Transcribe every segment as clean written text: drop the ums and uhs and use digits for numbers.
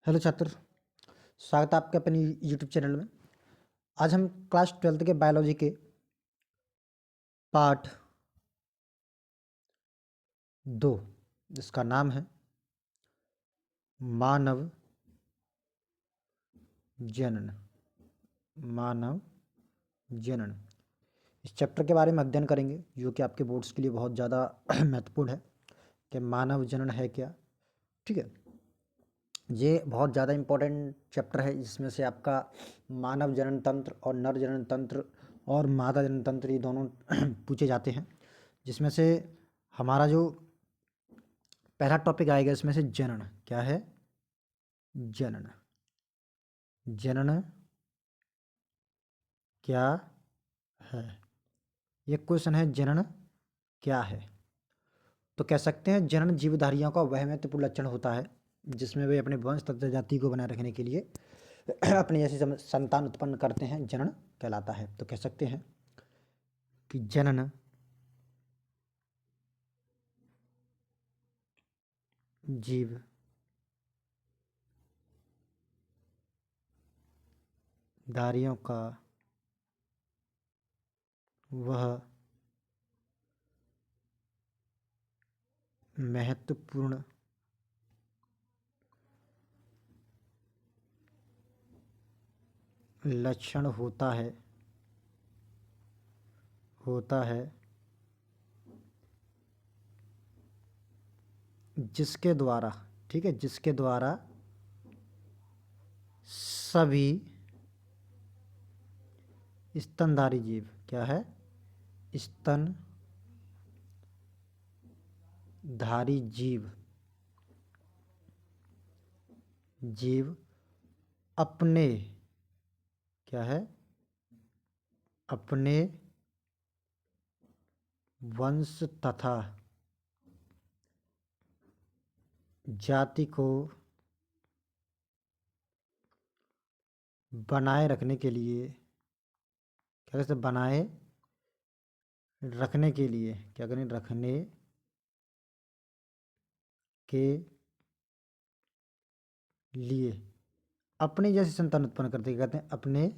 Hello छात्र, स्वागत है आपके अपने यूट्यूब चैनल में। आज हम क्लास 12th के बायोलॉजी के पार्ट 2 जिसका नाम है मानव जनन। मानव जनन इस चैप्टर के बारे में अध्ययन करेंगे जो कि आपके बोर्ड्स के लिए बहुत ज़्यादा महत्वपूर्ण है कि मानव जनन है क्या। ठीक है, ये बहुत ज़्यादा इम्पोर्टेंट चैप्टर है जिसमें से आपका मानव जनन तंत्र और नर जनन तंत्र और मादा जनन तंत्र ये दोनों पूछे जाते हैं, जिसमें से हमारा जो पहला टॉपिक आएगा इसमें से जनन क्या है। जनन जनन क्या है, ये क्वेश्चन है। जनन क्या है तो कह सकते हैं जनन जीवधारियों का वह महत्वपूर्ण लक्षण होता है जिसमें वे अपने वंश तथा जाति को बनाए रखने के लिए अपनी जैसी संतान उत्पन्न करते हैं, जनन कहलाता है। तो कह सकते हैं कि जनन जीव धारियों का वह महत्वपूर्ण लक्षण होता है जिसके द्वारा, ठीक है, जिसके द्वारा सभी स्तनधारी जीव क्या है, स्तनधारी जीव अपने क्या है, अपने वंश तथा जाति को बनाए रखने के लिए, क्या कहते हैं, बनाए रखने के लिए क्या करें, रखने के लिए अपने जैसी संतान उत्पन्न करते हैं। कहते हैं अपने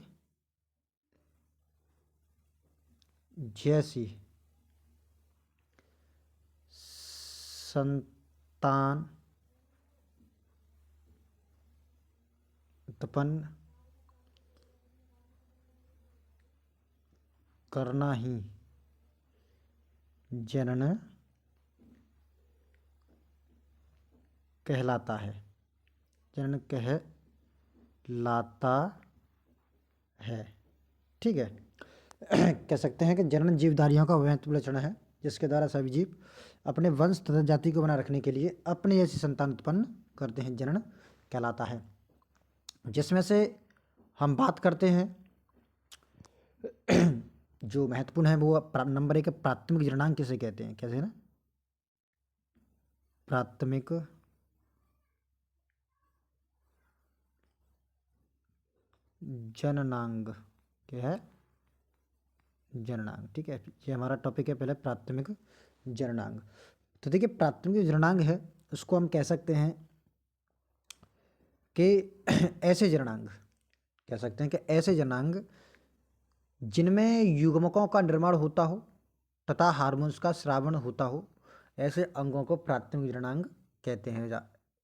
जैसी संतान उत्पन्न करना ही जनन कहलाता है। जनन कहलाता है, ठीक है। कह सकते हैं कि जनन जीवधारियों का महत्वपूर्ण लक्षण है जिसके द्वारा सभी जीव अपने वंश तथा जाति को बनाए रखने के लिए अपनी ऐसी संतान उत्पन्न करते हैं, जनन कहलाता है। जिसमें से हम बात करते हैं जो महत्वपूर्ण है वो नंबर 1 प्राथमिक जननांग किसे कहते हैं, कैसे ना, प्राथमिक जननांग क्या है, जननांग, ठीक है। ये हमारा टॉपिक है पहले प्राथमिक जननांग। तो देखिए प्राथमिक जननांग है उसको हम कह सकते हैं कि ऐसे जननांग, कह सकते हैं कि ऐसे जननांग जिनमें युग्मकों का निर्माण होता हो तथा हार्मोन्स का स्रावण होता हो, ऐसे अंगों को प्राथमिक जननांग कहते हैं,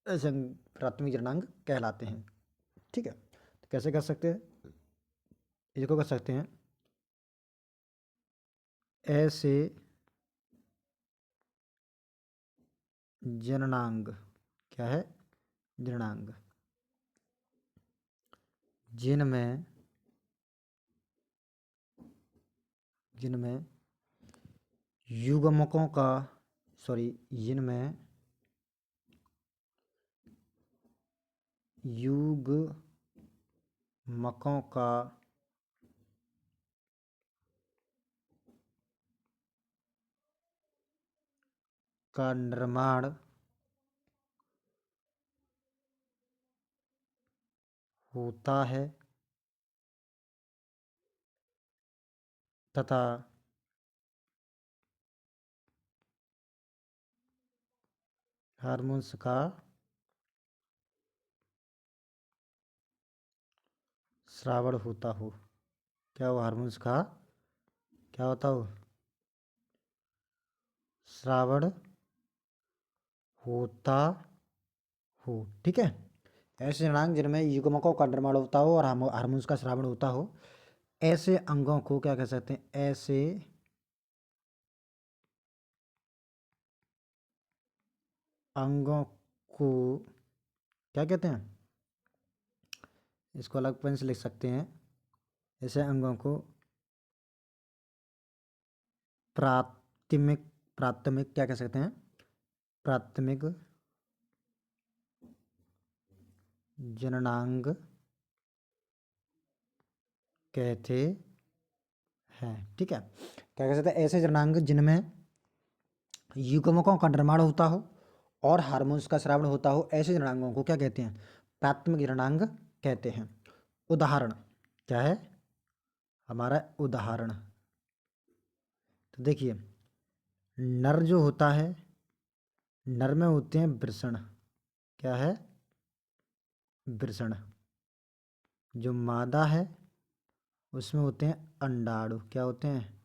ऐसे प्राथमिक जननांग कहलाते हैं, ठीक है। तो कैसे कर सकते हैं, इसको कर सकते हैं ऐसे जननांग क्या है, जननांग जिनमें जिनमें युग्मकों का जिनमें युग्मकों का निर्माण होता है तथा हार्मोन्स का श्रावण होता हो, क्या वो हार्मोन्स का क्या होता हो, श्रावण होता हो। ठीक है, ऐसे जनांग जिनमें युग्मकों का निर्माण होता हो और हार्मोन्स का स्रावण होता हो, ऐसे अंगों को क्या कह सकते हैं, ऐसे अंगों को क्या कहते हैं, इसको अलग पेन से लिख सकते हैं, ऐसे अंगों को प्राथमिक प्राथमिक क्या कह सकते हैं, प्राथमिक जननांग कहते हैं। ठीक है, क्या कह सकते हैं, ऐसे जननांग जिनमें युग्मकों का निर्माण होता हो और हार्मोन्स का स्रावण होता हो, ऐसे जननांगों को क्या कहते हैं, प्राथमिक जननांग कहते हैं। उदाहरण क्या है हमारा, उदाहरण तो देखिए, नर जो होता है, नर में होते हैं वृषण, क्या है, वृषण। जो मादा है उसमें होते हैं अंडाणु, क्या होते हैं,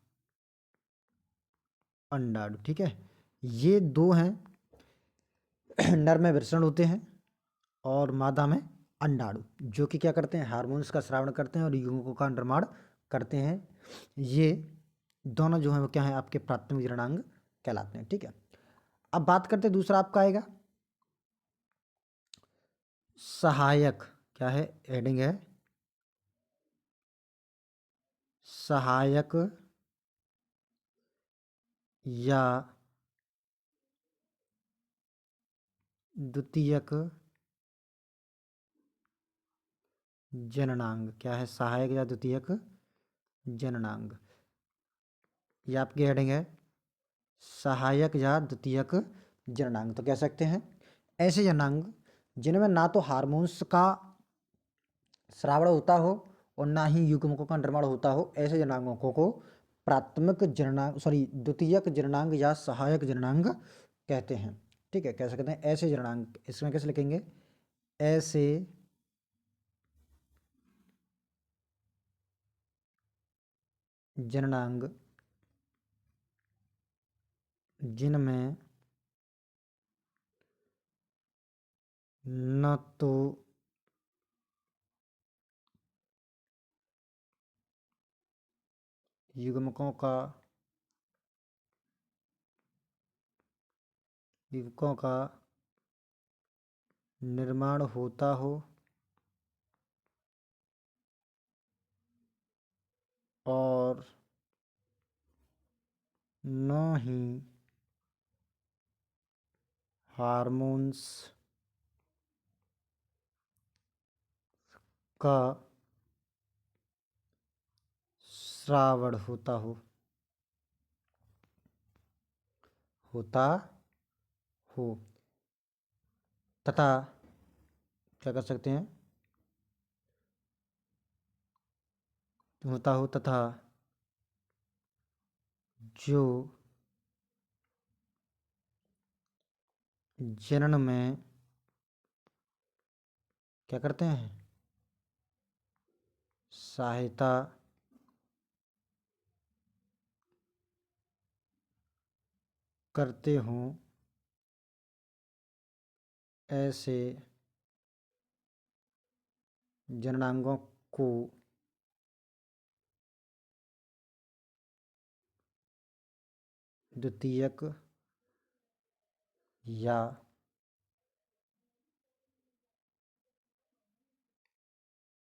अंडाणु। ठीक है, ये दो हैं, नर में वृषण होते हैं और मादा में अंडाणु, जो कि क्या करते हैं, हार्मोन्स का स्रावण करते हैं और युग्मकों का निर्माण करते हैं। ये दोनों जो हैं वो क्या है, आपके प्राथमिक जननांग कहलाते हैं। ठीक है, अब बात करते हैं दूसरा आपका आएगा सहायक, क्या है, हेडिंग है सहायक या द्वितीयक जननांग, क्या है, सहायक या द्वितीयक जननांग। ये आपकी हेडिंग है सहायक या द्वितीयक जननांग। तो कह सकते हैं ऐसे जननांग जिनमें ना तो हार्मोन्स का स्रावण होता हो और ना ही युग्मकों का निर्माण होता हो, ऐसे जननांगों को प्राथमिक जननांग द्वितीयक जननांग या सहायक जननांग कहते हैं। ठीक है, कह सकते हैं ऐसे जननांग, इसमें कैसे लिखेंगे, ऐसे जननांग जिनमें न तो युग्मकों का निर्माण होता हो और न ही हार्मोन्स का श्रावण होता हो तथा क्या कर सकते हैं, होता हो तथा जो जनन में क्या करते हैं, सहायता करते हों, ऐसे जननांगों को द्वितीयक या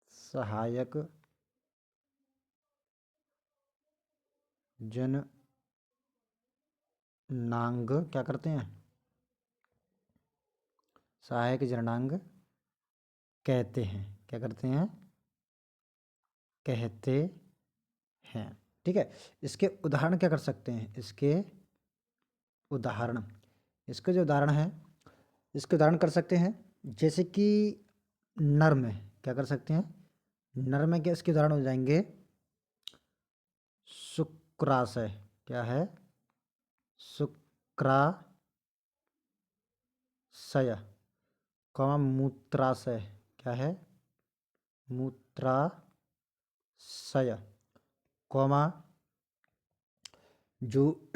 सहायक जननांग क्या करते हैं, सहायक जननांग कहते हैं, क्या करते हैं, कहते हैं। ठीक है, इसके उदाहरण क्या कर सकते हैं, इसके उदाहरण, इसके जो उदाहरण है, इसके उदाहरण कर सकते हैं, जैसे कि नर में क्या कर सकते हैं, नर में क्या इसके उदाहरण हो जाएंगे, शुक्राशय, क्या है, शुक्राशय, मूत्राशय, क्या है, मूत्राशय। सय, कौमा जो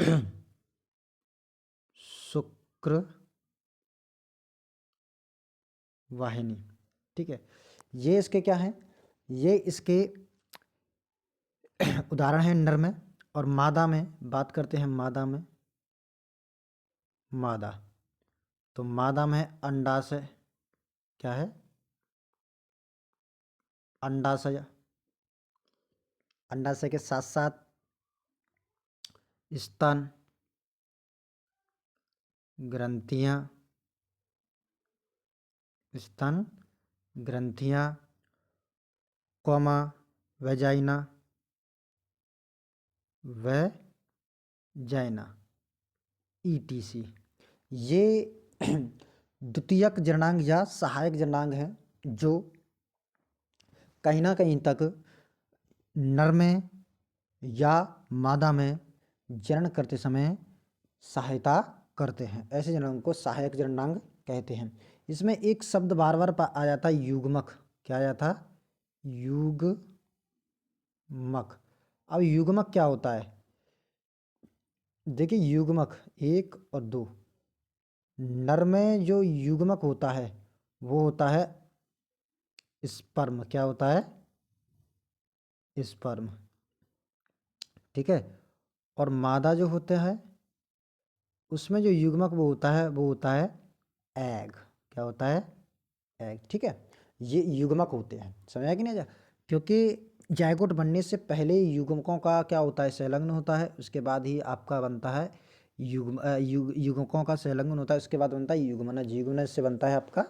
शुक्र वाहिनी। ठीक है, ये इसके क्या हैं, ये इसके उदाहरण हैं नर में। और मादा में बात करते हैं, मादा में, मादा तो मादा में है अंडाशय, क्या है, अंडाशय। अंडाशय के साथ साथ स्तन, ग्रंथियां, स्तन, ग्रंथियां, कौमा वेजाइना, वैजाइना, ईटीसी। ये द्वितीयक जननांग या सहायक जननांग हैं जो कहीं ना कहीं तक नर में या मादा में जनन करते समय सहायता करते हैं। ऐसे जननांग को सहायक जननांग कहते हैं। इसमें एक शब्द बार बार आ जाता है, युग्मक। क्या आ जाता, युग्मक। अब युग्मक क्या होता है, देखिए युग्मक 1 और 2, नर में जो युग्मक होता है वो होता है स्पर्म। क्या होता है, स्पर्म। ठीक है, और मादा जो होता है उसमें जो युग्मक वो होता है एग। क्या होता है, एग। ठीक है, ये युग्मक होते हैं, समझा कि नहीं जा, क्योंकि जायगोट बनने से पहले युग्मकों का क्या होता है, संलग्न होता है। उसके बाद ही आपका बनता है युग्मकों का संलग्न होता है, उसके बाद बनता है युग्मनज। युग्मनज से बनता है आपका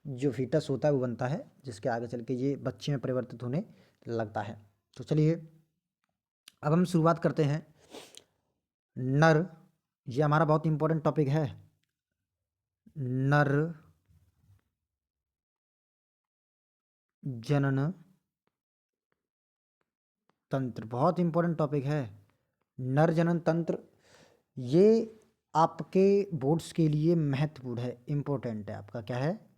जो फीटस होता है वो बनता है, जिसके आगे चल के ये बच्चे में परिवर्तित होने लगता है। तो चलिए अब हम शुरुआत करते हैं। नर, ये हमारा बहुत इंपॉर्टेंट टॉपिक है। नर जनन तंत्र बहुत इंपॉर्टेंट टॉपिक है। नर जनन तंत्र ये आपके बोर्ड्स के लिए महत्वपूर्ण है, इम्पोर्टेंट है। आपका क्या है,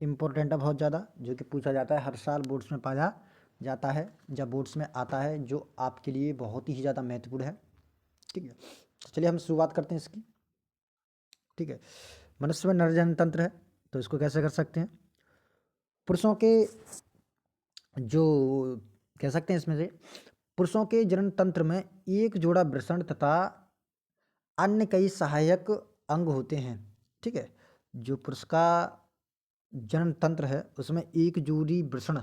इम्पोर्टेंट है बहुत ज़्यादा, जो कि पूछा जाता है हर साल बोर्ड्स में पाया जाता है, जब बोर्ड्स में आता है, जो आपके लिए बहुत ही ज़्यादा महत्वपूर्ण है। ठीक है, तो चलिए हम शुरुआत करते हैं इसकी। ठीक है, मनुष्य में नर जनन तंत्र है, तो इसको कैसे कर सकते हैं। पुरुषों के जो कह सकते हैं, इसमें से पुरुषों के जनन तंत्र में एक जोड़ा वृषण तथा अन्य कई सहायक अंग होते हैं। ठीक है, जो पुरुष का जनन तंत्र है उसमें एक जोड़ी वृषण,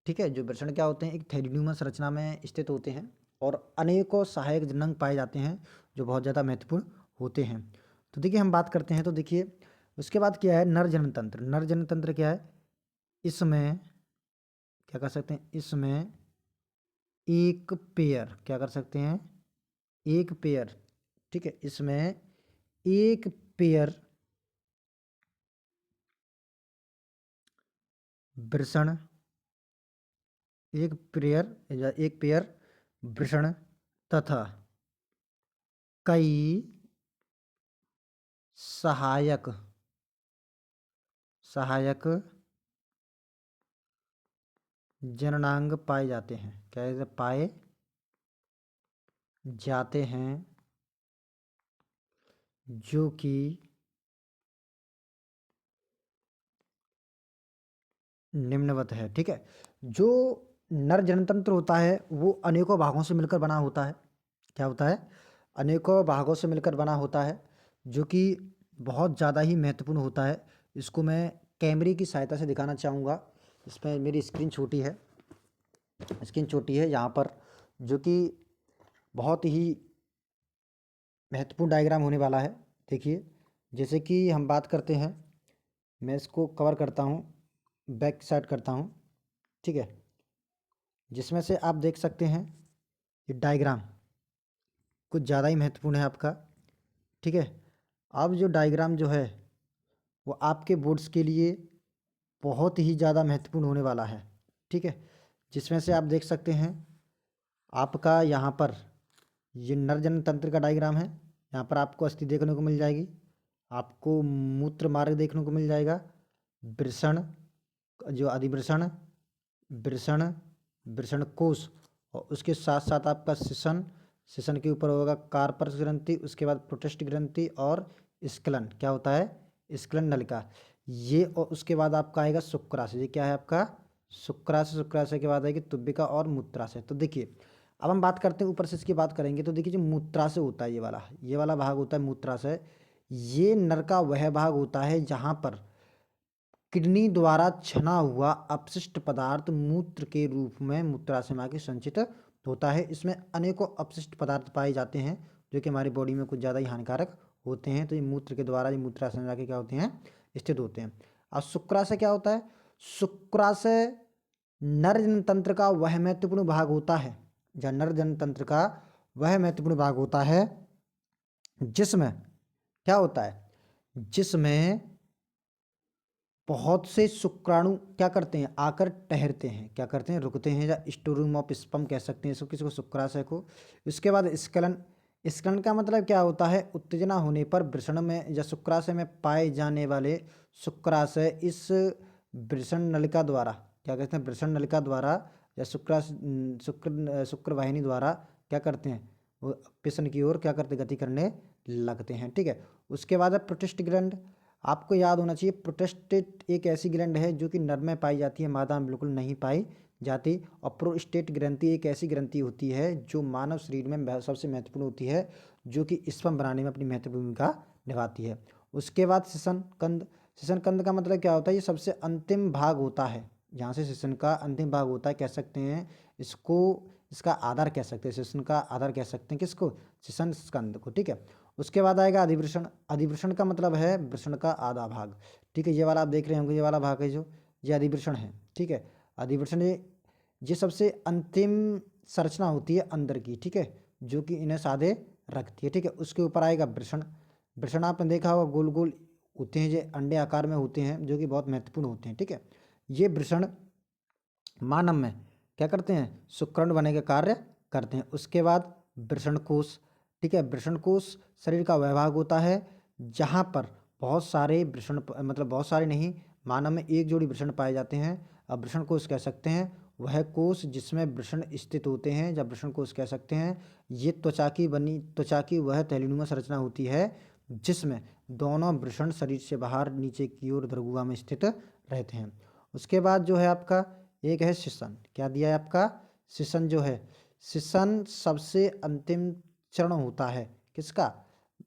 ठीक है, जो वृषण क्या होते हैं, एक थैलीन्यूमस रचना में स्थित होते हैं और अनेकों सहायक जननांग पाए जाते हैं जो बहुत ज़्यादा महत्वपूर्ण होते हैं। तो देखिए हम बात करते हैं, तो देखिए उसके बाद क्या है, नर जनन तंत्र। नर जनन तंत्र क्या है, इसमें क्या कर सकते हैं, इसमें एक पेयर, क्या कर सकते हैं, एक पेयर। ठीक है, इसमें एक पेयर वृषण, एक पेयर वृषण तथा कई सहायक सहायक जननांग पाए जाते हैं। क्या पाए जाते हैं, जो कि निम्नवत है। ठीक है, जो नर जननतंत्र होता है वो अनेकों भागों से मिलकर बना होता है। क्या होता है, अनेकों भागों से मिलकर बना होता है, जो कि बहुत ज़्यादा ही महत्वपूर्ण होता है। इसको मैं कैमरे की सहायता से दिखाना चाहूँगा। इसमें मेरी स्क्रीन छोटी है, यहाँ पर, जो कि बहुत ही महत्वपूर्ण डायग्राम होने वाला है। देखिए, जैसे कि हम बात करते हैं, मैं इसको कवर करता हूँ, बैक साइड करता हूँ। ठीक है, जिसमें से आप देख सकते हैं ये डायग्राम कुछ ज़्यादा ही महत्वपूर्ण है आपका। ठीक है, अब जो डायग्राम जो है वो आपके बोर्ड्स के लिए बहुत ही ज़्यादा महत्वपूर्ण होने वाला है। ठीक है, जिसमें से आप देख सकते हैं आपका यहाँ पर ये नर जनन तंत्र का डायग्राम है। यहाँ पर आपको अस्थि देखने को मिल जाएगी, आपको मूत्र मार्ग देखने को मिल जाएगा, वृषण, जो अधिवृषण, वृषण, वृषण कोश, और उसके साथ साथ आपका शिशन, शिशन के ऊपर होगा कार्पस ग्रंथि, उसके बाद प्रोटेस्ट ग्रंथि और स्खलन, क्या होता है स्खलन नलिका ये, और उसके बाद आपका आएगा शुक्राशय। ये क्या है आपका शुक्राशय, शुक्राशय के बाद आएगी तुब्बिका और मूत्राशय। तो देखिए अब हम बात करते हैं ऊपर से इसकी बात करेंगे। तो देखिए जो मूत्राशय होता है ये वाला भाग होता है मूत्राशय। ये नर का वह भाग होता है जहाँ पर किडनी द्वारा छना हुआ अपशिष्ट पदार्थ मूत्र के रूप में मूत्राशय में आके संचित होता है। इसमें अनेकों अपशिष्ट पदार्थ पाए जाते हैं जो कि हमारी बॉडी में कुछ ज़्यादा ही हानिकारक होते हैं। तो ये मूत्र के द्वारा ये मूत्राशय में आके क्या होते हैं स्थित होते हैं। अब शुक्राशय क्या होता है? शुक्राशय नर जनतंत्र का वह महत्वपूर्ण भाग होता है, या नर जनतंत्र का वह महत्वपूर्ण भाग होता है जिसमें क्या होता है, जिसमें बहुत से शुक्राणु क्या करते हैं आकर ठहरते हैं, क्या करते हैं रुकते हैं, या स्टोरूम ऑफ स्पर्म कह सकते हैं इसको, किसी को शुक्राशय को। इसके बाद स्खलन, स्खलन का मतलब क्या होता है? उत्तेजना होने पर वृषण में या शुक्राशय में पाए जाने वाले शुक्राशय इस वृषण नलिका द्वारा क्या कहते हैं वृषण नलिका द्वारा या शुक्र वाहिनी द्वारा क्या करते हैं वो पिशन की ओर क्या करते गति करने लगते हैं। ठीक है, उसके बाद है प्रोटेस्ट ग्लैंड। आपको याद होना चाहिए प्रोटेस्टेट एक ऐसी ग्लैंड है जो कि नर में पाई जाती है, मादा में बिल्कुल नहीं पाई जाती। और प्रोस्टेट ग्रंथि एक ऐसी ग्रंथि होती है जो मानव शरीर में सबसे महत्वपूर्ण होती है, जो कि स्पर्म बनाने में अपनी महत्वपूर्ण भूमिका निभाती है। उसके बाद शिशन कंद। शिशन कंद का मतलब क्या होता है? ये सबसे अंतिम भाग होता है, जहाँ से शिशन का अंतिम भाग होता है, कह सकते हैं इसको, इसका आधार कह सकते हैं, शिशन का आधार कह सकते हैं किसको? शिशन स्कंद को। ठीक है, उसके बाद आएगा अधिवृषण। अधिवृषण का मतलब है वृषण का आधा भाग। ठीक है, ये वाला आप देख रहे होंगे, ये वाला भाग है जो ये अधिवृषण है। ठीक है, अधिवृषण ये सबसे अंतिम संरचना होती है अंदर की, ठीक है, जो कि इन्हें साधे रखती है। ठीक है, उसके ऊपर आएगा वृषण। वृषण आपने देखा होगा गोल गोल होते हैं, जो अंडे आकार में होते हैं, जो कि बहुत महत्वपूर्ण होते हैं। ठीक है, ये वृषण मानव में क्या करते हैं? शुक्राणु बनने का कार्य करते हैं। उसके बाद वृषण कोश। ठीक है, वृषण कोश शरीर का वह भाग होता है जहाँ पर बहुत सारे वृषण मतलब बहुत सारे नहीं, मानव में एक जोड़ी वृषण पाए जाते हैं। अब वृषण कोश कह सकते हैं वह कोश जिसमें वृषण स्थित होते हैं, जब वृषण कोश कह सकते हैं। ये त्वचा की वह तैलीनुमा संरचना होती है जिसमें दोनों वृषण शरीर से बाहर नीचे की ओर ध्रुवा में स्थित रहते हैं। उसके बाद जो है आपका एक है शिशन। क्या दिया है आपका? शिशन जो है, शिशन सबसे अंतिम चरण होता है किसका?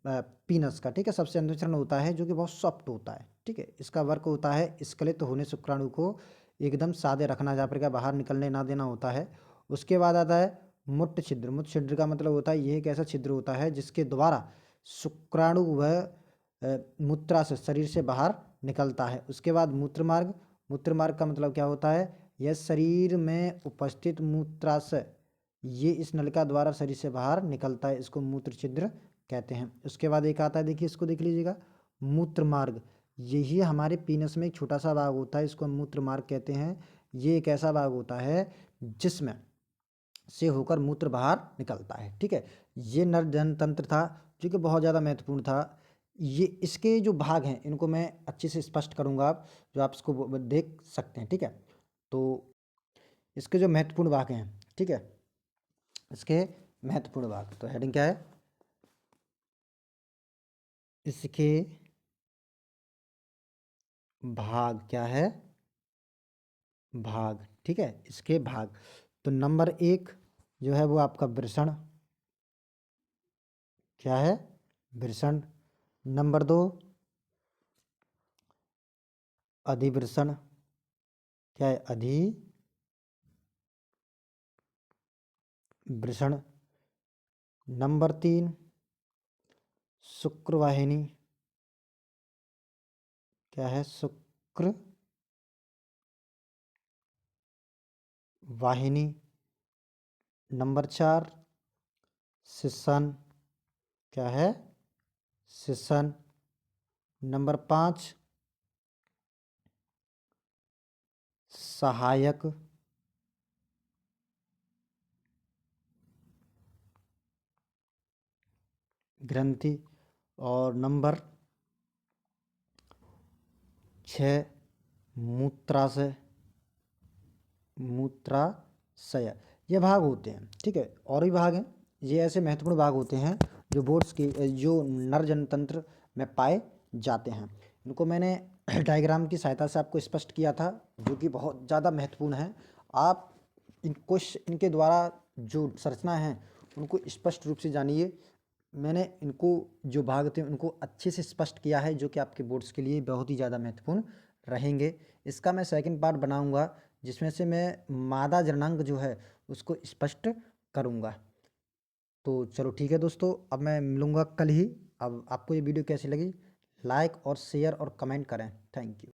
पीनस का। ठीक है, सबसे अंतिम चरण होता है जो कि बहुत सॉफ्ट होता है। ठीक है, इसका वर्क होता है स्खलित होने शुक्राणु को एकदम सादे रखना, जहाँ पर क्या बाहर निकलने ना देना होता है। उसके बाद आता है मुट छिद्र। मुट छिद्र का मतलब होता है यह एक ऐसा छिद्र होता है जिसके द्वारा शुक्राणु वह मूत्रा से शरीर से बाहर निकलता है। उसके बाद मूत्र मार्ग। मूत्र मार्ग का मतलब क्या होता है? यह शरीर में उपस्थित मूत्राशय ये इस नलिका द्वारा शरीर से बाहर निकलता है, इसको मूत्र छिद्र कहते हैं। उसके बाद एक आता है, देखिए इसको देख लीजिएगा, मूत्र मार्ग। यही हमारे पीनस में एक छोटा सा भाग होता है, इसको हम मूत्र मार्ग कहते हैं। ये एक ऐसा भाग होता है जिसमें से होकर मूत्र बाहर निकलता है। ठीक है, ये नर जनतंत्र था जो कि बहुत ज़्यादा महत्वपूर्ण था। ये इसके जो भाग हैं इनको मैं अच्छे से स्पष्ट करूँगा, आप जो आप इसको देख सकते हैं। ठीक है, तो इसके जो महत्वपूर्ण भाग हैं, ठीक है, इसके महत्वपूर्ण भाग, तो हेडिंग क्या है? इसके भाग क्या है? भाग। ठीक है, इसके भाग। तो नंबर 1 जो है वो आपका वृषण, क्या है? वृषण। नंबर 2 अधिवृषण, क्या है? अधिवृषण। नंबर 3 शुक्रवाहिनी, क्या है? शुक्र वाहिनी। नंबर 4 शिशन, क्या है? शिशन। नंबर 5 सहायक ग्रंथि। और नंबर 6 मूत्राशय, मूत्राशय। शय, ये भाग होते हैं। ठीक है, और भी भाग हैं। ये ऐसे महत्वपूर्ण भाग होते हैं जो बोर्ड्स के जो नर जनतंत्र में पाए जाते हैं। इनको मैंने डायग्राम की सहायता से आपको स्पष्ट किया था, जो कि बहुत ज़्यादा महत्वपूर्ण है। आप इनके द्वारा जो संरचना है उनको स्पष्ट रूप से जानिए। मैंने इनको जो भाग थे उनको अच्छे से स्पष्ट किया है, जो कि आपके बोर्ड्स के लिए बहुत ही ज़्यादा महत्वपूर्ण रहेंगे। इसका मैं सेकंड पार्ट बनाऊंगा, जिसमें से मैं मादा जननांग जो है उसको स्पष्ट करूंगा। तो चलो ठीक है दोस्तों, अब मैं मिलूंगा कल ही। अब आपको ये वीडियो कैसी लगी, लाइक और शेयर और कमेंट करें। Thank you.